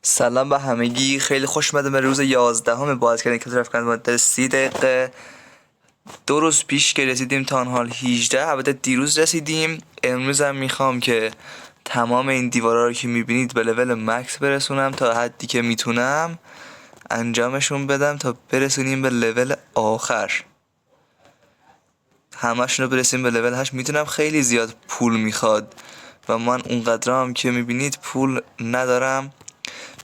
سلام به همگی، خیلی خوش اومدم به روز 11 باز کردن کلاس رفت مدت 30 دقیقه. 2 روز پیش که رسیدیم تاون هال 18. البته دیروز رسیدیم. امروز هم میخوام که تمام این دیوارا رو که میبینید به لول مکس برسونم تا حدی که میتونم انجامشون بدم تا برسونیم به لول آخر. همشون رو برسیم به لول 8. میتونم خیلی زیاد پول میخواد و من اونقدرام که میبینید پول ندارم.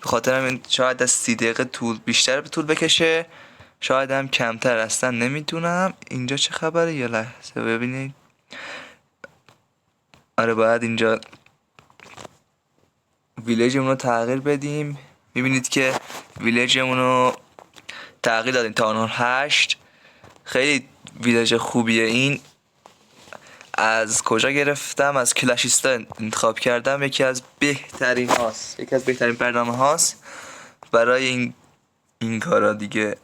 به خاطر همین شاید از 30 دقیقه بیشتر به طول بکشه، شاید هم کمتر، اصلا نمیدونم. اینجا چه خبره؟ یه لحظه ببینید. آره باید اینجا ویلیجمون رو تغییر بدیم. میبینید که ویلیجمون رو تغییر دادیم تا آنها 8. خیلی ویلیج خوبیه این. از کجا گرفتم؟ از کلاشیستا انتخاب کردم. یکی از بهترین برنامه هاست برای این کارا دیگه.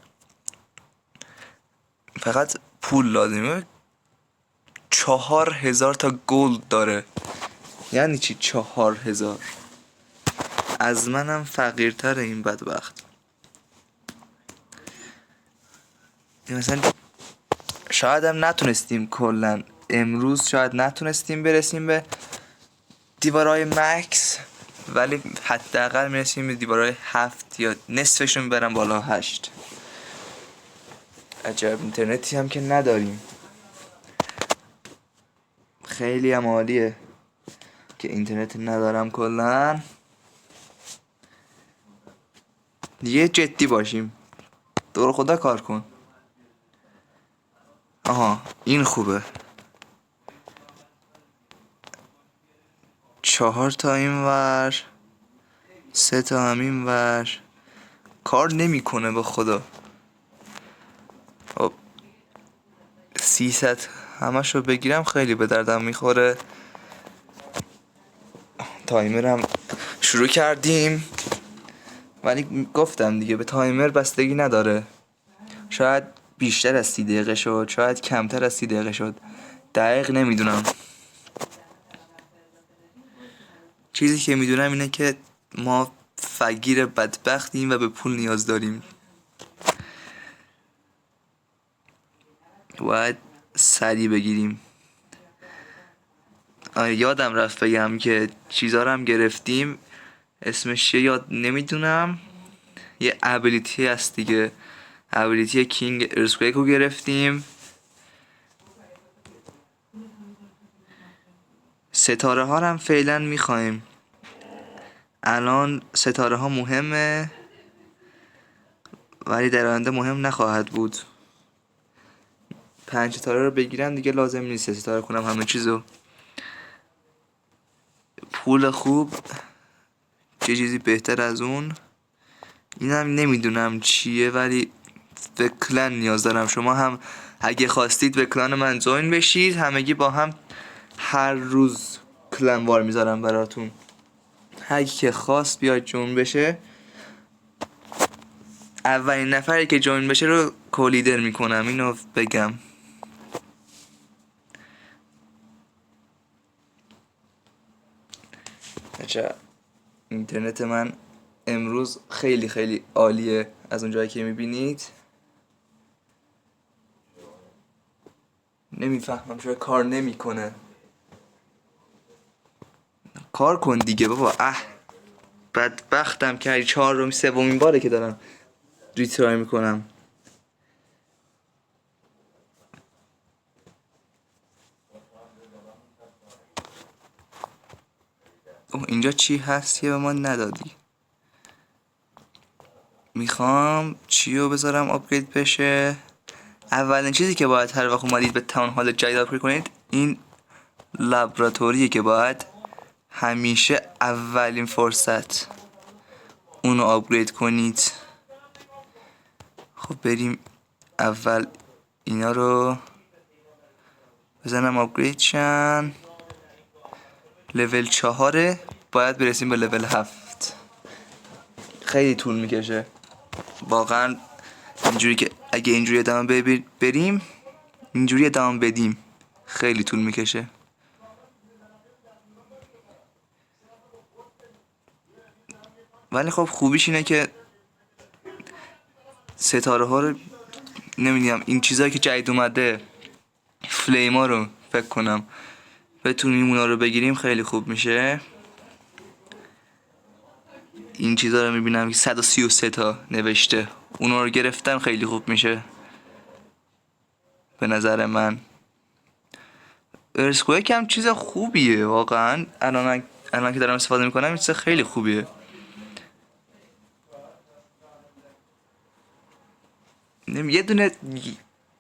فقط پول لازمه. 4000 تا گلد داره. یعنی چی 4000؟ از منم فقیرتره این بدبخت. مثلا شاید هم نتونستیم کلن امروز، شاید نتونستیم برسیم به دیوارای مکس، ولی حداقل میرسیم به دیوارای 7 یا نصفشون برم بالا 8. عجب اینترنتی هم که نداریم. خیلی هم عالیه که اینترنت ندارم کلن. دیگه جدی باشیم، دور خدا کار کن. آها این خوبه. 4 تا این ور، 3 تا همین ور. کار نمیکنه به خدا. خب 300 همشو بگیرم خیلی به دردم میخوره. تایمرم شروع کردیم، ولی گفتم دیگه به تایمر بستگی نداره. شاید بیشتر از 30 دقیقه شد، شاید کمتر از 30 دقیقه شد، دقیق نمیدونم. چیزی که میدونم اینه که ما فقیر بدبختیم و به پول نیاز داریم. باید سریع بگیریم. یادم رفت بگم که چیزا رو هم گرفتیم. اسمش چیه یاد نمیدونم. یه ابیلیتی هست دیگه، ابیلیتی کینگ ارسکویک رو گرفتیم. ستاره ها رو هم فعلا میخوایم. الان ستاره ها مهمه، ولی در آینده مهم نخواهد بود. 5 ستاره رو بگیرم دیگه لازم نیست ستاره کنم همه چیزو. پول خوب چه چیزی بهتر از اون؟ اینم نمیدونم چیه، ولی به کلن نیاز دارم. شما هم اگه خواستید به کلان من جوین بشید، همگی با هم هر روز کلن وار میذارم براتون. هر کی که خواست بیاد جوین بشه، اولین نفری که جوین بشه رو کولیدر میکنم. اینو بگم. عجب اینترنت من امروز خیلی خیلی عالیه. از اونجایی که میبینید نمیفهمم چرا کار نمیکنه. کار کن دیگه بابا. بدبختم که 4 سومین باره که دارم ریترای میکنم. اینجا چی هست که به ما ندادی؟ میخوام چیو بذارم آپگرید بشه. اولین چیزی که باید هر وقت اومدید به تاون هال جدید آپگرید کنید این لابراتوریه که باید همیشه اولین فرصت اونو آپگرید کنید. خب بریم اول اینا رو بزنم آپگرید شن. لول 4 باید برسیم به لول 7. خیلی طول میکشه واقعا. اینجوری که اگه اینجوری ادامه بریم، اینجوری ادامه بدیم، خیلی طول میکشه. ولی خب خوبیش اینه که ستاره ها رو نمیدونم، این چیزایی که جدید اومده فلیما رو فکر کنم بتونیم اونا رو بگیریم خیلی خوب میشه. این چیزا رو میبینم که 133 تا نوشته، اونا رو گرفتن خیلی خوب میشه به نظر من. ارسکویک هم چیز خوبیه واقعا، الان که دارم استفاده میکنم این چیز خیلی خوبیه. یه دونه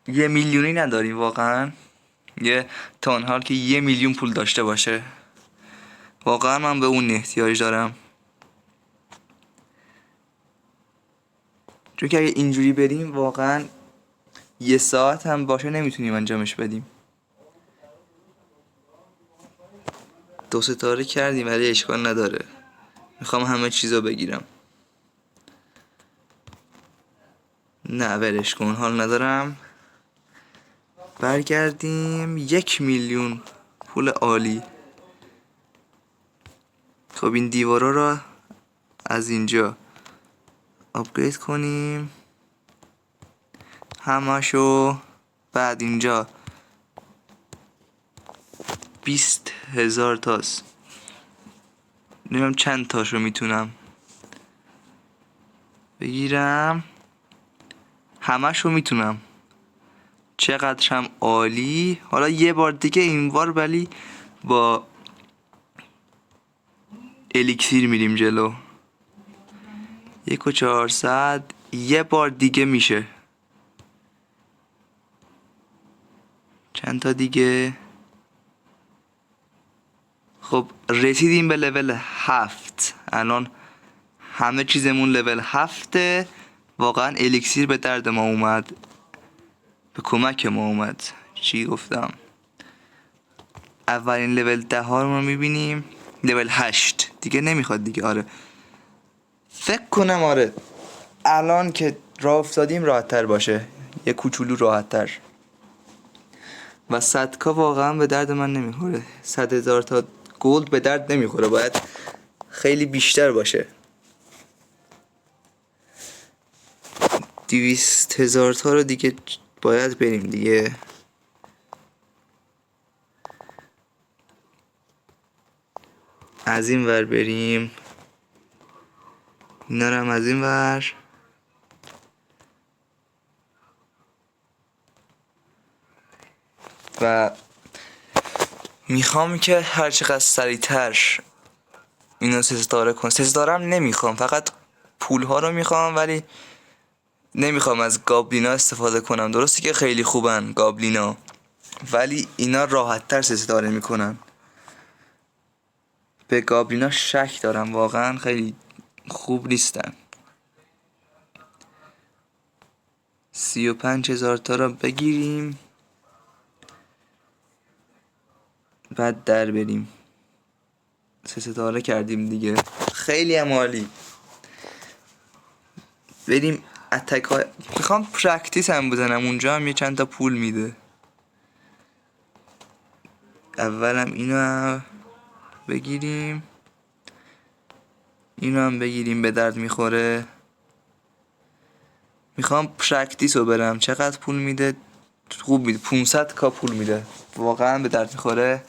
1,000,000 نداریم واقعا، یه تانهال که 1,000,000 پول داشته باشه. واقعا من به اون احتیاج دارم، چون که اگه اینجوری بریم واقعا 1 ساعت هم باشه نمیتونیم انجامش بدیم. 2 ستاره کردیم ولی اشکال نداره، میخوام همه چیزو بگیرم. نه ولش کن، حال ندارم. برگردیم. 1,000,000 پول عالی. خب این دیوارا رو از اینجا آپگرید کنیم همشو. بعد اینجا 20,000 تاست، نمیم چند تاشو میتونم بگیرم. همشو میتونم، چقدرشم عالی. حالا یه بار دیگه این بار ولی با الیکسیر میریم جلو. 1,400 یه بار دیگه میشه. چند تا دیگه؟ خب رسیدیم به لول 7. الان همه چیزمون لول 7. واقعا الیکسیر به درد ما اومد، به کمک ما اومد. چی گفتم؟ اولین لول 10 ها رو میبینیم. لول 8 دیگه نمیخواد دیگه. آره فکر کنم آره الان که راه افتادیم راحت تر باشه، یه کوچولو راحت تر. و 100K واقعا به درد من نمیخوره. 100,000 تا گلد به درد نمیخوره، باید خیلی بیشتر باشه. 200,000 تا رو دیگه باید بریم دیگه. از این ور بریم، اینا رو هم از این ور. و میخوام که هر چقدر سریعتر اینو 3 ستاره کنم. 3 ستاره هم نمیخوام، فقط پول ها رو میخوام، ولی نمیخوام از گابلینا استفاده کنم. درسته که خیلی خوبن گابلینا، ولی اینا راحت تر 3 ستاره میکنن. به گابلینا شک دارم، واقعا خیلی خوب نیستن. 35,000 تا رو بگیریم بعد در بریم. 3 ستاره کردیم دیگه، خیلی هم عالی. بریم اتک های. میخوام پرکتیس هم بزنم، اونجا هم یه چند تا پول میده. اولم اینو هم بگیریم، اینو هم بگیریم، به درد میخوره. میخوام پرکتیس رو برم. چقدر پول میده؟ خوب میده، 500K پول میده، واقعا به درد میخوره.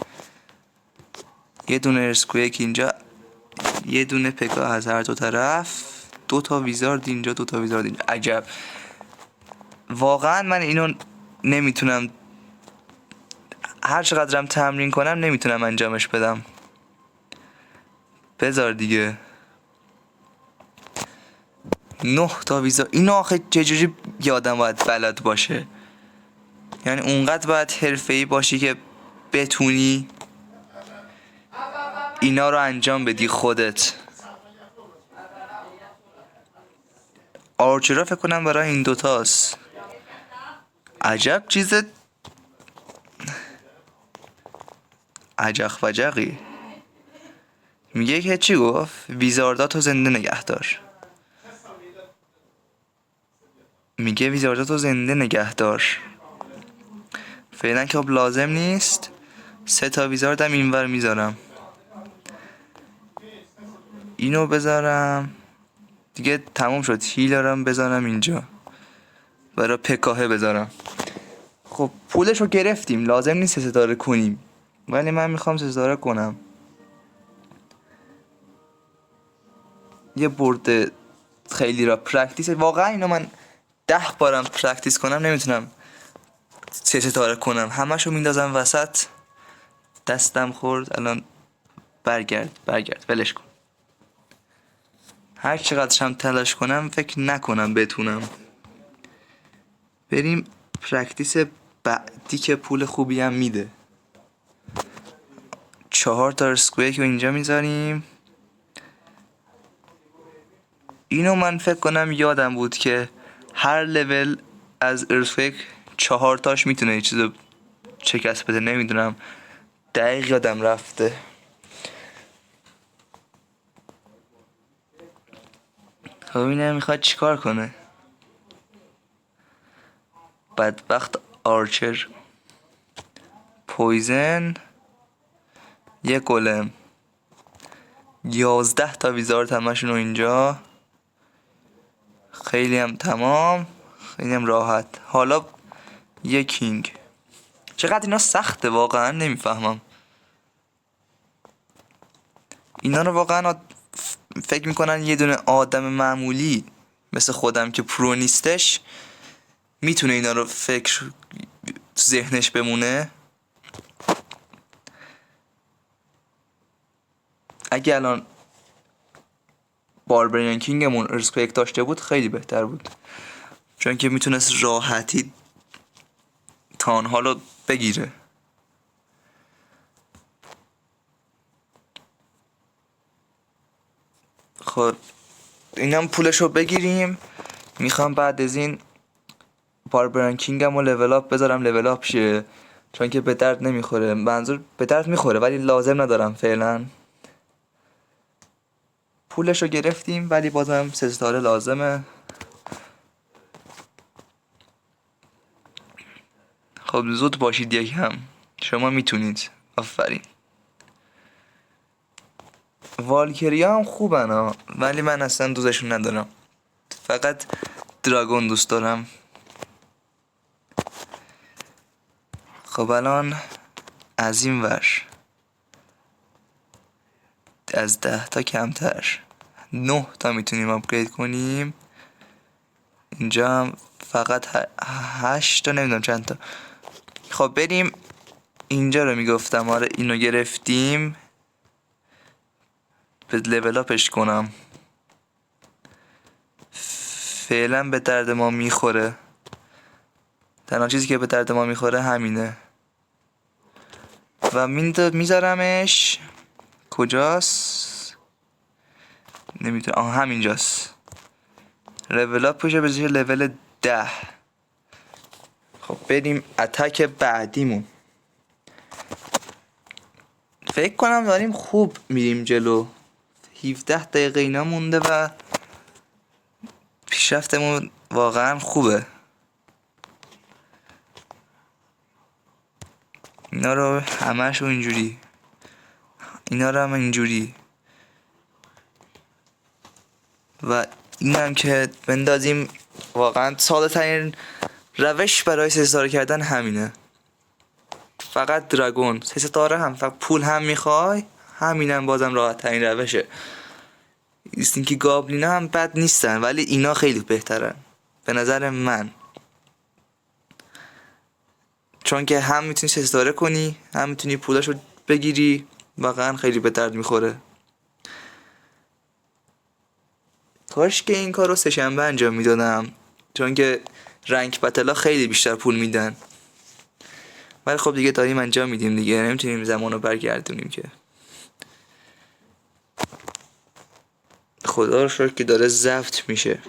یه دونه ارسکویک اینجا، یه دونه پکا از هر دو طرف، 2 تا ویزارد اینجا، 2 تا ویزارد اینجا. عجب. واقعا من اینو نمیتونم، هر چقدرم تمرین کنم نمیتونم انجامش بدم. بذار دیگه. 9 تا ویزا. اینو آخه چجوری یادم باید بلد باشه؟ یعنی اونقدر باید حرفه‌ای باشی که بتونی اینا رو انجام بدی خودت. آرچرا فکر کنم برای این دوتاست. عجب چیز عجق وجقی. میگه که چی گفت؟ ویزارداتو زنده نگه دار. میگه ویزارداتو زنده نگه دار. فعلا که خب لازم نیست. 3 تا ویزاردم اینور میذارم. اینو بذارم دیگه تموم شد. هیلرم بذارم اینجا برای پکاهه بذارم. خب پولش رو گرفتیم، لازم نیست 3 ستاره کنیم، ولی من میخوام 3 ستاره کنم. یه برد خیلی را پرکتیس، واقعا اینو من 10 بارم پرکتیس کنم نمیتونم 3 ستاره کنم. همشو میندازم وسط، دستم خورد. الان برگرد ولش کن. هر چقدرش هم تلاش کنم فکر نکنم بتونم. بریم پرکتیس بعدی که پول خوبی هم میده. 4 تا اسکویک رو اینجا میذاریم. اینو من فکر کنم یادم بود که هر لول از ارسفیک 4 تاش میتونه یه چیزو شکست بده. نمیدونم دقیق یادم رفته. خب اینم میخواد چیکار کنه؟ بدبخت آرچر. پویزن، یه گلم، 11 تا ویزارد همشون رو اینجا. خیلی هم تمام، خیلی هم راحت. حالا یه کینگ. چقدر اینا سخته واقعا نمیفهمم. اینا رو واقعا فکر میکنن یه دونه آدم معمولی مثل خودم که پرو نیستش میتونه اینا رو فکر تو ذهنش بمونه. اگه الان باربریان کینگمون ارسکویک داشته بود خیلی بهتر بود، چون که میتونست راحتی تانها رو بگیره. خب اینم پولش رو بگیریم. میخوام بعد از این باربریان کینگم رو لول اپ بذارم لول اپ شه، چون که به درد نمیخوره. منظور به درد میخوره ولی لازم ندارم فعلا. پولش رو گرفتیم ولی بازم 3 ستاره لازمه. خب زود باشید یکم، شما میتونید. آفرین. والکریا هم خوبن ها، ولی من اصلا دوستشون ندارم. فقط دراگون دوست دارم. خب الان از این ور از 10 تا کمتر 9 تا میتونیم آپگرید کنیم. اینجا هم فقط 8 تا، نمیدونم چند تا. خب بریم اینجا رو میگفتم. آره اینو گرفتیم، به لول اپش کنم. فعلا به درد ما میخوره. تنها چیزی که به درد ما میخوره همینه. و میذارمش کجاست نمیدونم. همینجاست. لول اپ بشه بشه لول 10. خب بریم اتک بعدیمون. فکر کنم داریم خوب میریم جلو. 17 دقیقه اینا مونده و پیشرفتمون واقعا خوبه. اینا رو همشو اینجوری، اینا رو هم اینجوری، و اینم که بندازیم. واقعا ساده ترین روش برای 3 ستاره کردن همینه. فقط دراگون 3 ستاره هم فقط پول هم میخوای، همینم بازم راحت ترین روشه. اینکه گابلینا هم بد نیستن ولی اینا خیلی بهترن به نظر من، چون که هم میتونی 3 ستاره کنی هم میتونی پولاشو بگیری. واقعا خیلی به درد میخوره. کاش که این کارو سه شنبه انجام میدادم، چون که رنگ بتلا خیلی بیشتر پول میدن. ولی خب دیگه داریم انجام میدیم دیگه، نمیتونیم زمانو برگردونیم که. خدا رو شکر که داره ضبط میشه.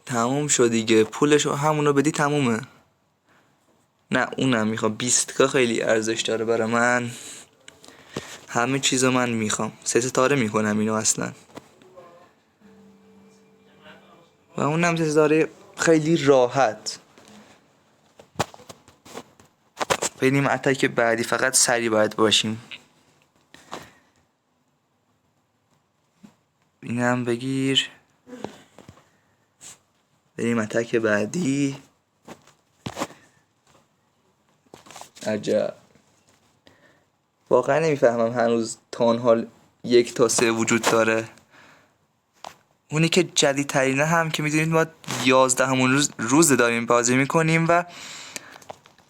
تموم شد دیگه. پولشو همونو بدی تمومه. نه اونم میخوام. 20 کا خیلی ارزش داره برای من. همه چیزو من میخوام. 3 ستاره میکنم اینو اصلا. و اونم 3 ستاره خیلی راحت. بریم اتک بعدی. فقط سری باید باشیم. اینم بگیر. بریم اتک بعدی. عجب. واقعا نمیفهمم هنوز تانهال 1 تا 3 وجود داره. اونی که جدیدترینه هم که میدونید ما 11 همون روز داریم بازی میکنیم و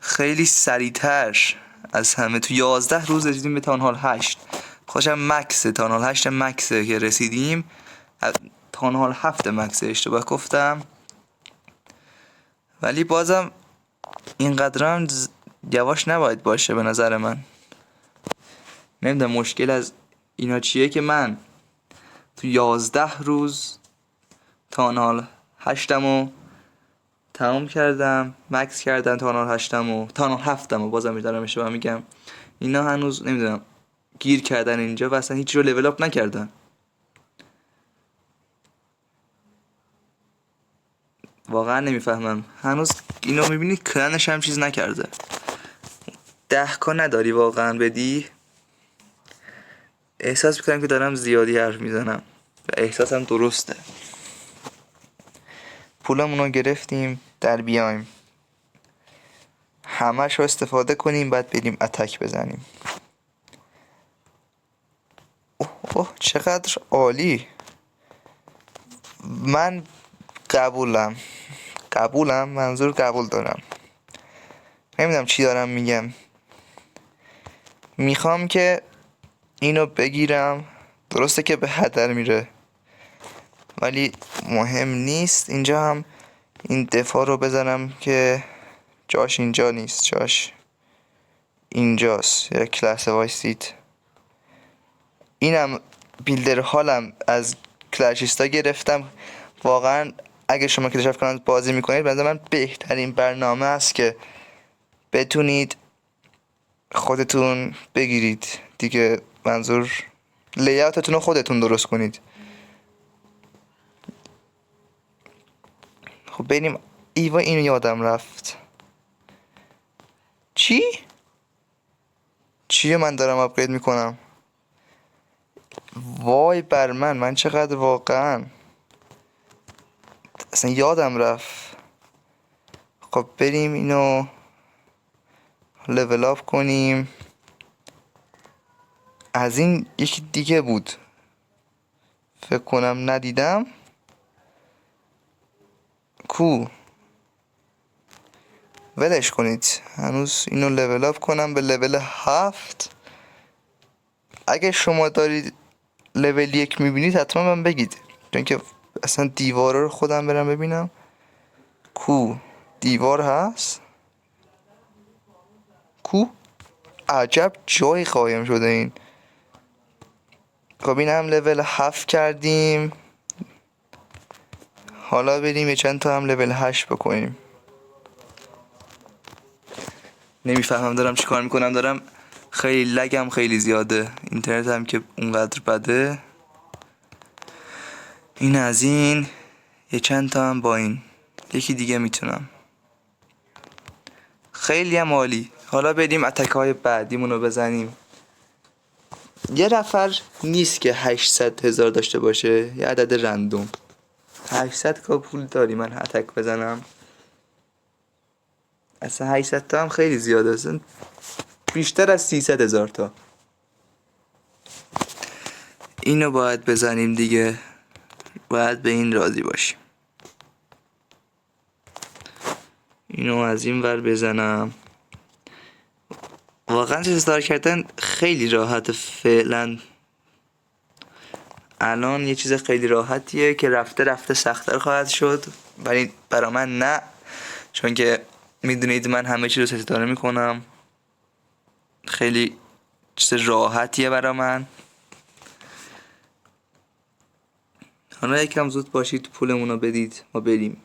خیلی سریعتر از همه. تو 11 روز رسیدیم به تانهال 8. خوشم مکسه، تانهال 8 مکسه که رسیدیم. تانهال 7 مکسه، اشتباه گفتم. ولی بازم اینقدر هم یواش نباید باشه به نظر من. نمیدونم مشکل از اینا چیه که من تو 11 روز تانهال 8مو تمام کردم، مکس کردم تانهال 8مو، تانهال 7مو بازم میدارم اشتباه میگم. اینا هنوز نمیدونم گیر کردن اینجا و اصلا هیچ رو لول اپ نکردن. واقعا نمیفهمم هنوز. اینو میبینی کلنش هم چیز نکرده. 10k نداری واقعا بدی. احساس میکنم که دارم زیادی حرف میزنم و احساسم درسته. پولمونو گرفتیم، در بیایم همش رو استفاده کنیم، بعد بریم اتک بزنیم. اوه چقدر عالی. من قبولم، منظور قبول دارم. نمیدونم چی دارم میگم. میخوام که اینو بگیرم. درسته که به هدر میره ولی مهم نیست. اینجا هم این دفاع رو بزنم که جاش اینجا نیست، جاش اینجاست. یک لحظه وایسید. اینم بیلدر هالم از کلاشیستا گرفتم. واقعا اگه شما کلاش اف کلانس بازی میکنید به نظر من بهترین برنامه است که بتونید خودتون بگیرید دیگه. منظور لیاوتتون رو خودتون درست کنید. خب بریم. ایوا اینو یادم رفت. چیه من دارم آپگرید میکنم؟ وای بر من چقدر واقعا اصلا یادم رفت. خب بریم اینو لول اپ کنیم. از این یکی دیگه بود فکر کنم ندیدم. کو ولش کنید. هنوز اینو لول اپ کنم به لول 7. اگه شما دارید لول 1 میبینید حتما من بگید، چون که اصلا دیوارا رو خودم برم ببینم. کو دیوار هست؟ کو عجب جای قایم شده این. خب این هم لول 7 کردیم. حالا بریم یه چند تا هم لول 8 بکنیم. نمیفهمم دارم چی کار میکنم. دارم خیلی لگم خیلی زیاده، اینترنت هم که اونقدر بده. این از این. یه چند تا هم با این. یکی دیگه میتونم. خیلی هم عالی. حالا بریم اتک های بعدیمونو بزنیم. یه نفر نیست که 800,000 داشته باشه، یه عدد رندوم. 800k پول داری من اتک بزنم؟ اصلا 800 تا هم خیلی زیاده، اصلا بیشتر از 300,000 تا. اینو باید بزنیم دیگه. باید به این راضی باشیم. اینو از این ور بزنم. واقعا چیز استار کردن خیلی راحت فعلا. الان یه چیز خیلی راحتیه که رفته سخت‌تر خواهد شد، ولی برا من نه، چون که میدونید من همه چیز رو ستاره میکنم. خیلی چیز راحتیه برا من. حالا یکم زود باشید پولمون رو بدید ما بریم.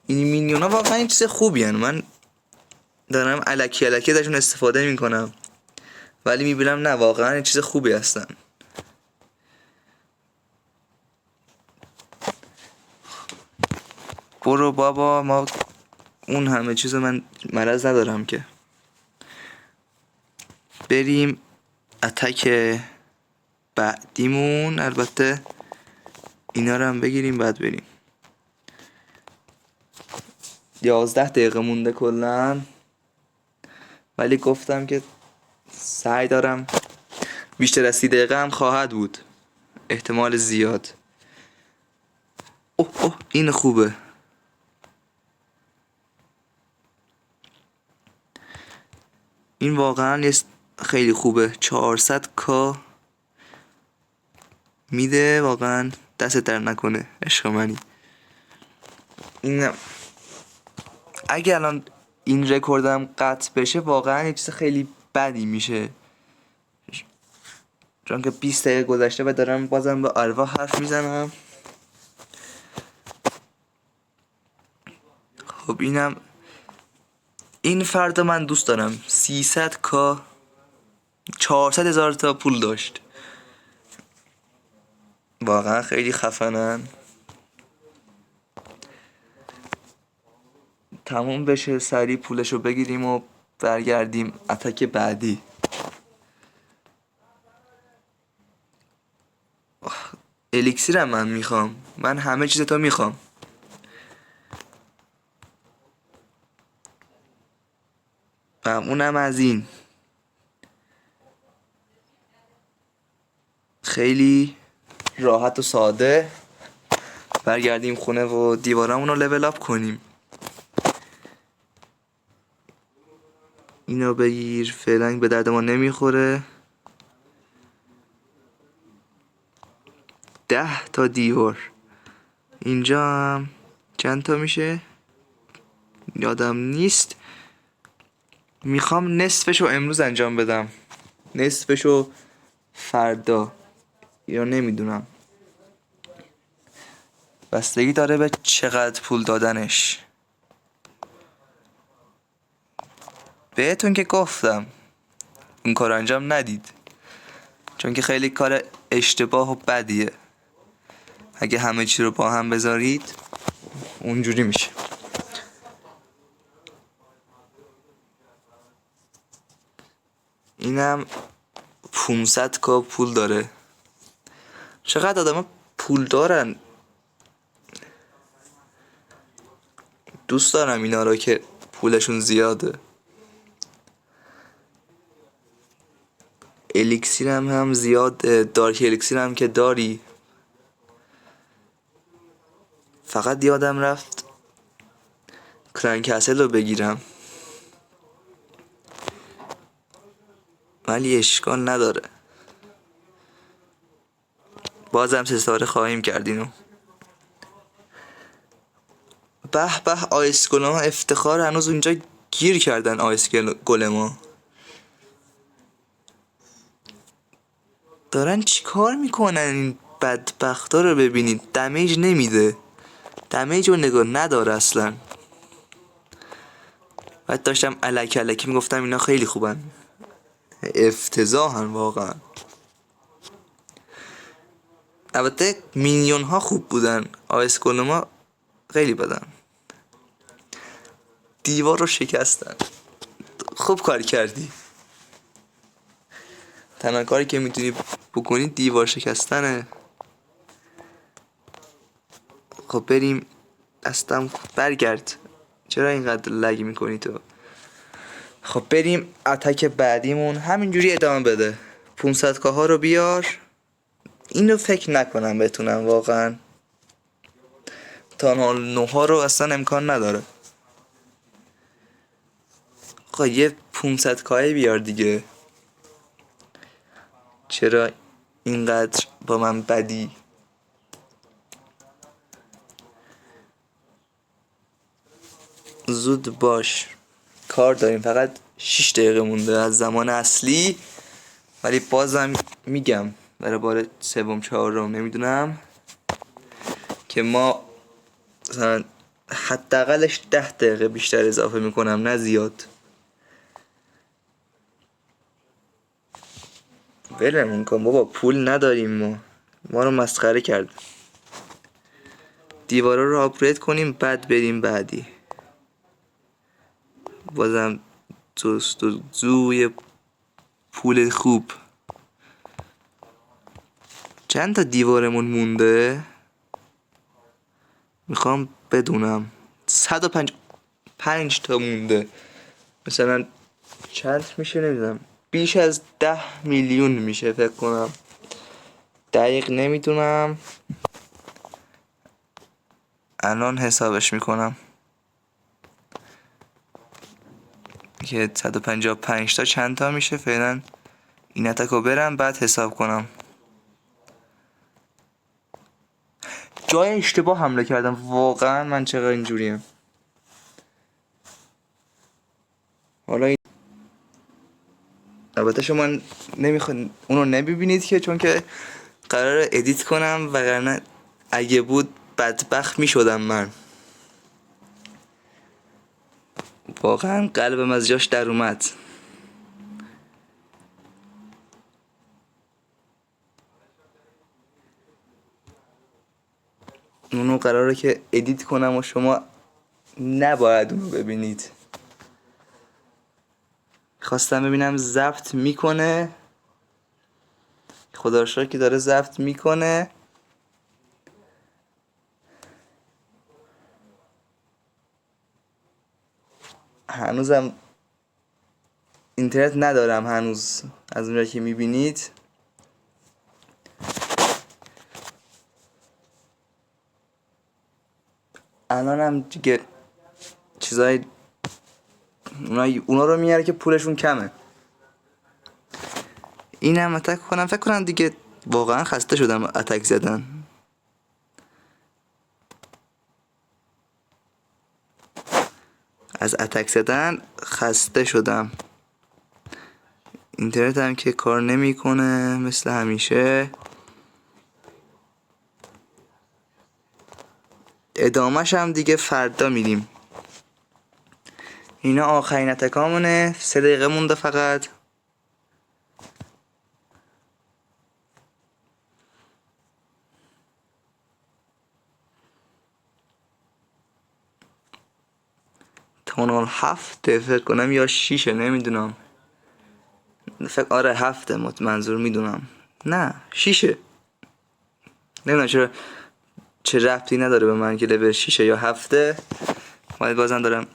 این مینیونا واقعا این چیز خوبی هن. من دارم الکی ازشون استفاده میکنم ولی میبینم نه، واقعا این چیز خوبی هستن. برو بابا، ما اون همه چیز من مرض ندارم که. بریم اتک بعدیمون. البته اینا رو هم بگیریم بعد بریم. 11 دقیقه مونده کلن، ولی گفتم که سعی دارم بیشتر از 30 دقیقه هم خواهد بود، احتمال زیاد. اوه این خوبه. این واقعا خیلی خوبه. 400k میده، واقعا دست در نکنه عشق منی. این اگه الان این رکوردم قطع بشه واقعا یه چیز خیلی بدی میشه، چون که 20 دقیقه گذشته و دارم بازم با آلوا حرف میزنم. خب این فردا من دوست دارم 300k 400,000 تا پول داشت. واقعا خیلی خفنن. تموم بشه سریع پولشو بگیریم و برگردیم اتک بعدی. الیکسیرم من میخوام، من همه چیز تو میخوام. و اونم از این. خیلی راحت و ساده برگردیم خونه و دیوارمون رو لول اپ کنیم. اینو بگیر، فعلا به درد ما نمیخوره. 10 تا دیوار. اینجا هم چند تا میشه یادم نیست. میخوام نصفشو امروز انجام بدم، نصفشو فردا، یا نمیدونم، بستگی داره به چقدر پول دادنش. بهتون که گفتم اون کار انجام ندید، چون که خیلی کار اشتباه و بدیه. اگه همه چی رو با هم بذارید اونجوری میشه. اینم 500k پول داره. چقدر آدم پول دارن. دوست دارم اینا رو که پولشون زیاده. الیکسیرم هم زیاد، دارک الیکسیرم که داری. فقط یادم رفت کرنکسل رو بگیرم، ولی اشکال نداره، بازم 3 ستاره خواهیم کرد اینو. به به آیس گلما افتخار، هنوز اونجا گیر کردن آیس گلما. دارن چی کار میکنن این بدبختا رو ببینید. دمیج نمیده، دمیج رو نگاه نداره اصلا. بعد داشتم الکی میگفتم اینا خیلی خوبن، افتضاحن واقعا. البته مینیون ها خوب بودن، آیس گلما خیلی بدن. دیوار رو شکستن. خوب کار کردی. تنها کاری که میتونی بکنی دیوار شکستنه. خب بریم. دستم برگرد، چرا اینقدر لگ میکنی تو؟ خب بریم اتک بعدیمون. همینجوری ادامه بده. 500k ها رو بیار. اینو فکر نکنم بتونم واقعا. تانها 9 ها رو اصلا امکان نداره. خب یه 500k بیار دیگه. چرا اینقدر با من بدی؟ زود باش، کار داریم. فقط 6 دقیقه مونده از زمان اصلی، ولی بازم میگم برای بار سوم چهارم نمیدونم که ما مثلا حداقلش 10 دقیقه بیشتر اضافه میکنم، نه زیاد. ولمون کن بابا، پول نداریم ما رو مسخره کرد. دیوارا رو آپگرید کنیم بعد بریم بعدی. بازم جستجوی پول خوب. چند تا دیوارمون مونده؟ میخوام بدونم. 105 تا مونده. مثلا چند میشه نمیدونم. بیش از 10 میلیون میشه فکر کنم. دقیق نمیدونم. الان حسابش میکنم که 155 تا چند تا میشه. فعلا این اتکو برم بعد حساب کنم. جای اشتباه حمله کردم واقعا. من چقدر اینجوریم. حالا البته شما نمیخواین اونو نبینید که چون که قرار ادیت کنم، وگرنه اگه بود بدبخت میشدم من. واقعا قلبم از جاش در اومد. اونو قراره که ادیت کنم و شما نباید اونو ببینید. خواستم ببینم ضبط میکنه. خدا رو شکر که داره ضبط میکنه. هنوزم اینترنت ندارم هنوز از اونجایی که میبینید. الانم دیگه چیزای اونا رو میاره که پولشون کمه. اینم اتک کنم. فکر کنم دیگه واقعا خسته شدم اتک زدن. از اتک زدن خسته شدم. اینترنت هم که کار نمیکنه مثل همیشه. ادامهش هم دیگه فردا میریم. اینا آخرین اتکامونه. 3 دقیقه مونده فقط. تونال 7 فکر کنم یا 6 نمیدونم. فکر آره 7 منظور میدونم. نه 6 نمیدونم چه ربطی نداره به من که لول 6 یا 7. ولی بازم دارم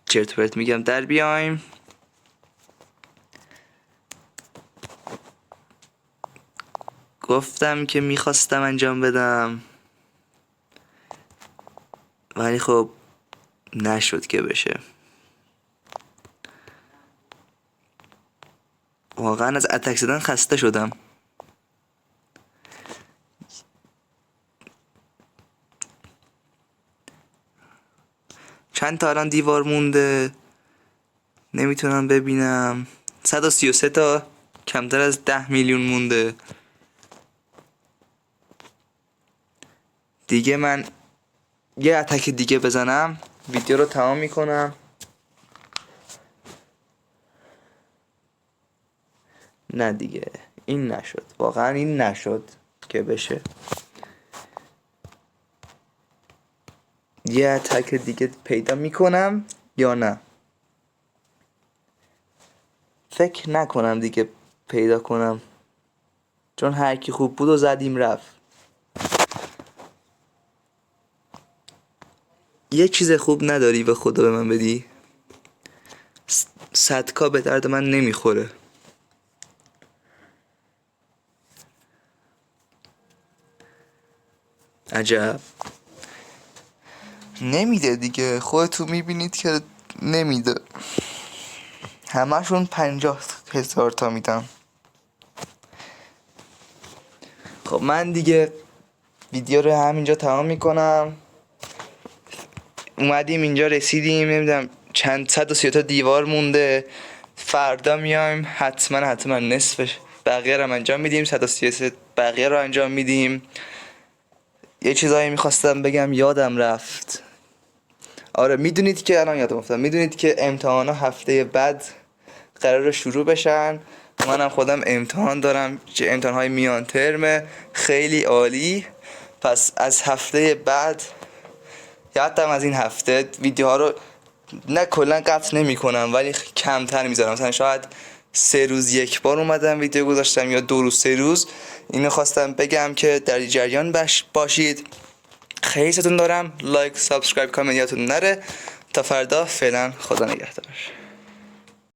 چرت و پرت میگم. در بیایم. گفتم که میخواستم انجام بدم ولی خب نشد که بشه. واقعا از اتک زدن خسته شدم. چند تا الان دیوار مونده نمیتونم ببینم. 133 تا. کمتر از 10 میلیون مونده. دیگه من یه اتک دیگه بزنم ویدیو رو تمام میکنم. نه دیگه این نشد. واقعا این نشد که بشه. یه اتک دیگه پیدا میکنم یا نه. فکر نکنم دیگه پیدا کنم چون هر کی خوب بود و زدیم رفت. یه چیز خوب نداری به خدا به من بدی؟ 100K به درد من نمیخوره. عجب. نمیده دیگه. خودتون میبینید که نمیده. همشون 50,000 تا میدم. خب من دیگه ویدیو رو همینجا تمام میکنم. اومدیم اینجا رسیدیم. نمیدونم چند 130 تا دیوار مونده. فردا میایم حتما نصفش بقیه رو انجام میدیم. 133 بقیه رو انجام میدیم. یه چیزایی میخواستم بگم یادم رفت. آره میدونید که الان یادم افتاد. میدونید که امتحانا هفته بعد قرار شروع بشن. منم خودم امتحان دارم که امتحانهای میان ترمه. خیلی عالی. پس از هفته بعد یا حتی از این هفته ویدیوها رو نه کلا قطع نمی کنم ولی کمتر میذارم. مثلا شاید 3 روز یک بار اومدم ویدیو گذاشتم یا 2 روز 3 روز. اینو خواستم بگم که در جریان باشید. خیلی ستون دارم. لایک، سابسکرایب، کامنت یادتون نره. تا فردا، فعلا خدا نگهدار.